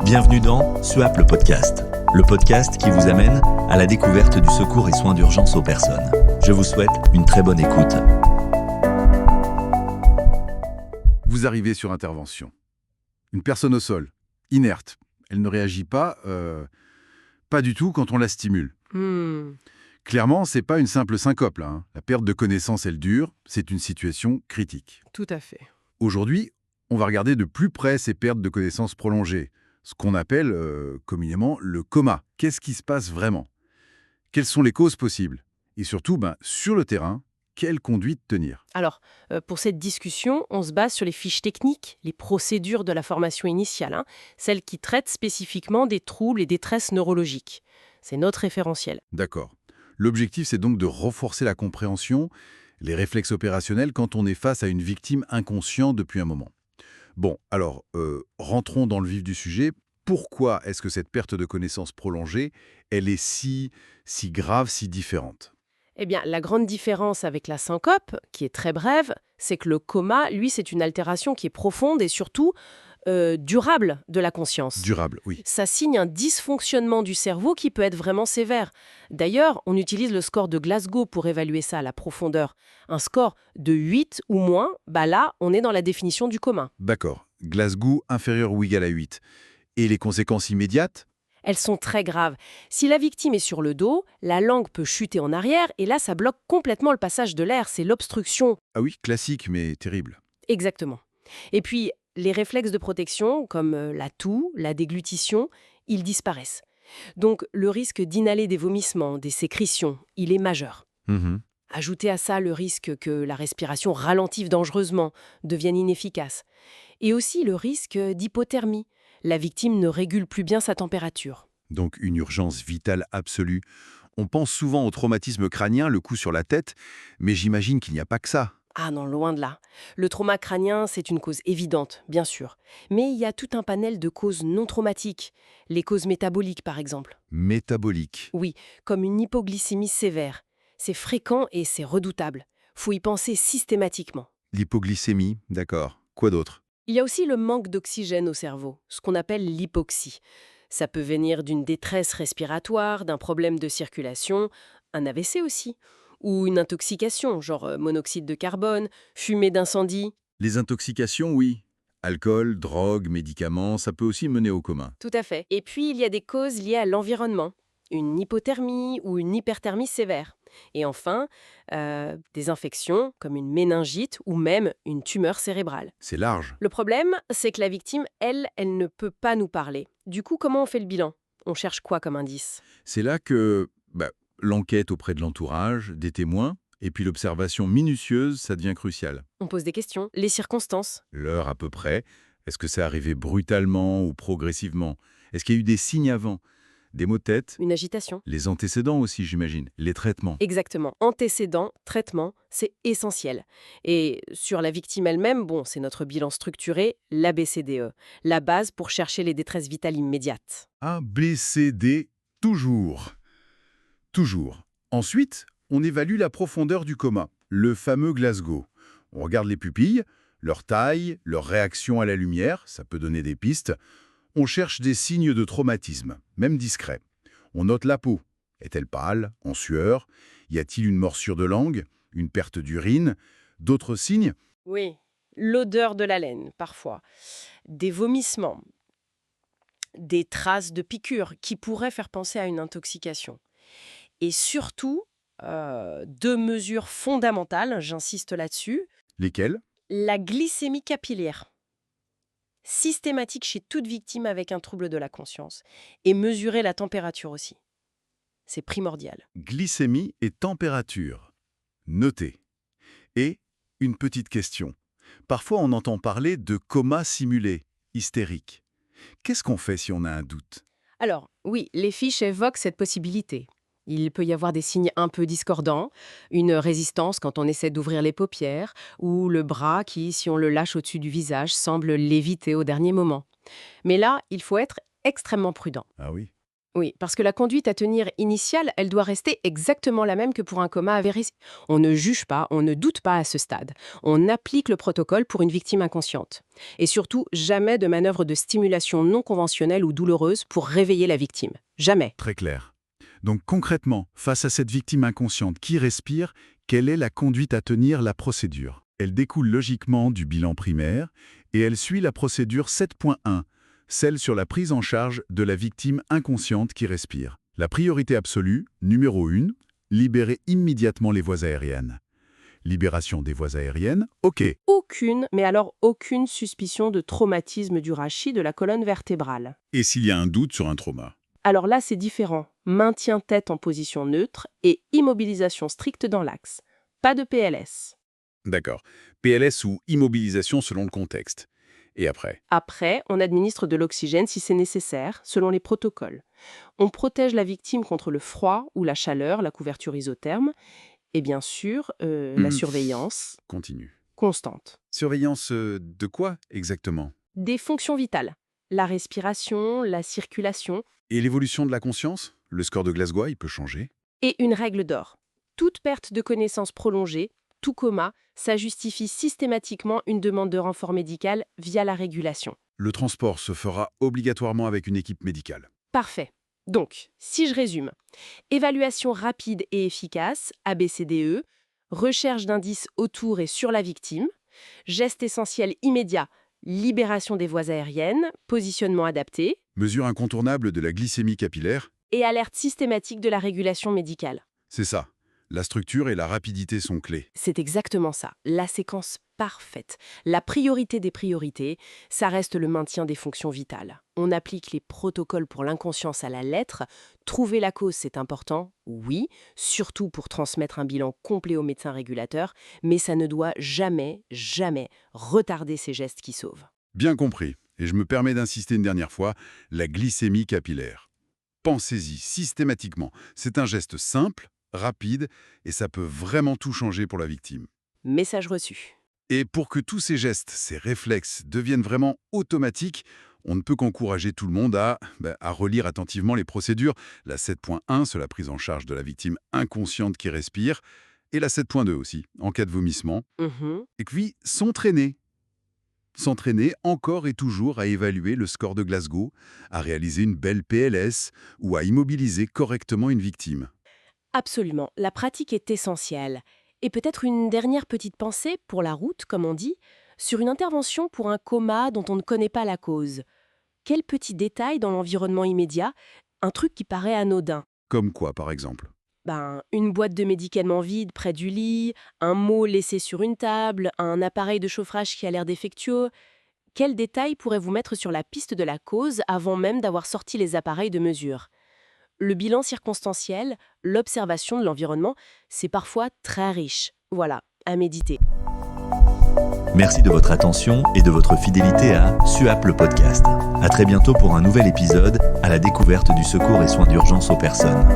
Bienvenue dans SUAP le podcast qui vous amène à la découverte du secours et soins d'urgence aux personnes. Je vous souhaite une très bonne écoute. Vous arrivez sur intervention. Une personne au sol, inerte. Elle ne réagit pas du tout quand on la stimule. Clairement, c'est pas une simple syncope, là, hein. La perte de connaissance, elle dure. C'est une situation critique. Tout à fait. Aujourd'hui, on va regarder de plus près ces pertes de connaissance prolongées, ce qu'on appelle communément le coma. Qu'est-ce qui se passe vraiment? Quelles sont les causes possibles? Et surtout, sur le terrain, quelle conduite tenir? Alors, pour cette discussion, on se base sur les fiches techniques, les procédures de la formation initiale, celles qui traitent spécifiquement des troubles et détresses neurologiques. C'est notre référentiel. D'accord. L'objectif, c'est donc de renforcer la compréhension, les réflexes opérationnels quand on est face à une victime inconsciente depuis un moment. Bon, alors, rentrons dans le vif du sujet. Pourquoi est-ce que cette perte de connaissance prolongée, elle est si grave, si différente? Eh bien, la grande différence avec la syncope, qui est très brève, c'est que le coma, lui, c'est une altération qui est profonde et surtout durable de la conscience. Durable, oui. Ça signe un dysfonctionnement du cerveau qui peut être vraiment sévère. D'ailleurs, on utilise le score de Glasgow pour évaluer ça à la profondeur. Un score de 8 ou moins, là, on est dans la définition du coma. D'accord. Glasgow inférieur ou égal à 8. Et les conséquences immédiates? Elles sont très graves. Si la victime est sur le dos, la langue peut chuter en arrière et là, ça bloque complètement le passage de l'air. C'est l'obstruction. Ah oui, classique, mais terrible. Exactement. Et puis, les réflexes de protection, comme la toux, la déglutition, ils disparaissent. Donc, le risque d'inhaler des vomissements, des sécrétions, il est majeur. Ajoutez à ça le risque que la respiration ralentive dangereusement, devienne inefficace. Et aussi le risque d'hypothermie. La victime ne régule plus bien sa température. Donc une urgence vitale absolue. On pense souvent au traumatisme crânien, le coup sur la tête, mais j'imagine qu'il n'y a pas que ça. Ah non, loin de là. Le trauma crânien, c'est une cause évidente, bien sûr. Mais il y a tout un panel de causes non traumatiques. Les causes métaboliques, par exemple. Métabolique. Oui, comme une hypoglycémie sévère. C'est fréquent et c'est redoutable. Faut y penser systématiquement. L'hypoglycémie, d'accord. Quoi d'autre? Il y a aussi le manque d'oxygène au cerveau, ce qu'on appelle l'hypoxie. Ça peut venir d'une détresse respiratoire, d'un problème de circulation, un AVC aussi, ou une intoxication, genre monoxyde de carbone, fumée d'incendie. Les intoxications, oui. Alcool, drogue, médicaments, ça peut aussi mener au coma. Tout à fait. Et puis, il y a des causes liées à l'environnement, une hypothermie ou une hyperthermie sévère. Et enfin, des infections comme une méningite ou même une tumeur cérébrale. C'est large. Le problème, c'est que la victime, elle ne peut pas nous parler. Du coup, comment on fait le bilan? On cherche quoi comme indice? C'est là que l'enquête auprès de l'entourage, des témoins, et puis l'observation minutieuse, ça devient crucial. On pose des questions. Les circonstances? L'heure à peu près. Est-ce que c'est arrivé brutalement ou progressivement? Est-ce qu'il y a eu des signes avant? Des maux de tête? Une agitation? Les antécédents aussi, j'imagine. Les traitements. Exactement. Antécédents, traitement, c'est essentiel. Et sur la victime elle-même, c'est notre bilan structuré, l'ABCDE, la base pour chercher les détresses vitales immédiates. A, B, C, D, toujours. Toujours. Ensuite, on évalue la profondeur du coma, le fameux Glasgow. On regarde les pupilles, leur taille, leur réaction à la lumière, ça peut donner des pistes. On cherche des signes de traumatisme, même discrets. On note la peau. Est-elle pâle, en sueur? Y a-t-il une morsure de langue, une perte d'urine? D'autres signes? Oui, l'odeur de la laine, parfois. Des vomissements. Des traces de piqûres qui pourraient faire penser à une intoxication. Et surtout, deux mesures fondamentales, j'insiste là-dessus. Lesquelles? La glycémie capillaire, systématique chez toute victime avec un trouble de la conscience. Et mesurer la température aussi. C'est primordial. Glycémie et température. Notez. Et une petite question. Parfois, on entend parler de coma simulé, hystérique. Qu'est-ce qu'on fait si on a un doute? Alors, oui, les fiches évoquent cette possibilité. Il peut y avoir des signes un peu discordants, une résistance quand on essaie d'ouvrir les paupières, ou le bras qui, si on le lâche au-dessus du visage, semble léviter au dernier moment. Mais là, il faut être extrêmement prudent. Ah oui. Oui, parce que la conduite à tenir initiale, elle doit rester exactement la même que pour un coma avéré. On ne juge pas, on ne doute pas à ce stade. On applique le protocole pour une victime inconsciente. Et surtout, jamais de manœuvre de stimulation non conventionnelle ou douloureuse pour réveiller la victime. Jamais. Très clair. Donc concrètement, face à cette victime inconsciente qui respire, quelle est la conduite à tenir, la procédure? Elle découle logiquement du bilan primaire et elle suit la procédure 7.1, celle sur la prise en charge de la victime inconsciente qui respire. La priorité absolue, numéro 1, libérer immédiatement les voies aériennes. Libération des voies aériennes, ok. Aucune suspicion de traumatisme du rachis de la colonne vertébrale. Et s'il y a un doute sur un trauma? Alors là, c'est différent. Maintien tête en position neutre et immobilisation stricte dans l'axe. Pas de PLS. D'accord. PLS ou immobilisation selon le contexte. Et après? Après, on administre de l'oxygène si c'est nécessaire, selon les protocoles. On protège la victime contre le froid ou la chaleur, la couverture isotherme, et bien sûr, la surveillance Continue. constante. Surveillance de quoi exactement? Des fonctions vitales. La respiration, la circulation Et l'évolution de la conscience? Le score de Glasgow, il peut changer? et une règle d'or. Toute perte de connaissance prolongée, tout coma, ça justifie systématiquement une demande de renfort médical via la régulation. Le transport se fera obligatoirement avec une équipe médicale. Parfait. Donc, si je résume, évaluation rapide et efficace, ABCDE, recherche d'indices autour et sur la victime, geste essentiel immédiat, libération des voies aériennes, positionnement adapté, Mesure incontournable de la glycémie capillaire? et alerte systématique de la régulation médicale. C'est ça. La structure et la rapidité sont clés. C'est exactement ça, la séquence parfaite. La priorité des priorités, ça reste le maintien des fonctions vitales. On applique les protocoles pour l'inconscience à la lettre. Trouver la cause, c'est important, oui, surtout pour transmettre un bilan complet au médecin régulateur, mais ça ne doit jamais, jamais retarder ces gestes qui sauvent. Bien compris. Et je me permets d'insister une dernière fois, la glycémie capillaire. Pensez-y systématiquement. C'est un geste simple, rapide, et ça peut vraiment tout changer pour la victime. Message reçu. Et pour que tous ces gestes, ces réflexes deviennent vraiment automatiques, on ne peut qu'encourager tout le monde à relire attentivement les procédures. La 7.1 sur la prise en charge de la victime inconsciente qui respire, et la 7.2 aussi, en cas de vomissement. Et puis, s'entraîner encore et toujours à évaluer le score de Glasgow, à réaliser une belle PLS ou à immobiliser correctement une victime. Absolument, la pratique est essentielle. Et peut-être une dernière petite pensée, pour la route, comme on dit, sur une intervention pour un coma dont on ne connaît pas la cause. Quel petit détail dans l'environnement immédiat, un truc qui paraît anodin. Comme quoi, par exemple? Une boîte de médicaments vide près du lit, un mot laissé sur une table, un appareil de chauffage qui a l'air défectueux. Quel détail pourrait vous mettre sur la piste de la cause avant même d'avoir sorti les appareils de mesure? Le bilan circonstanciel, l'observation de l'environnement, c'est parfois très riche. Voilà, à méditer. Merci de votre attention et de votre fidélité à SUAP le podcast. À très bientôt pour un nouvel épisode à la découverte du secours et soins d'urgence aux personnes.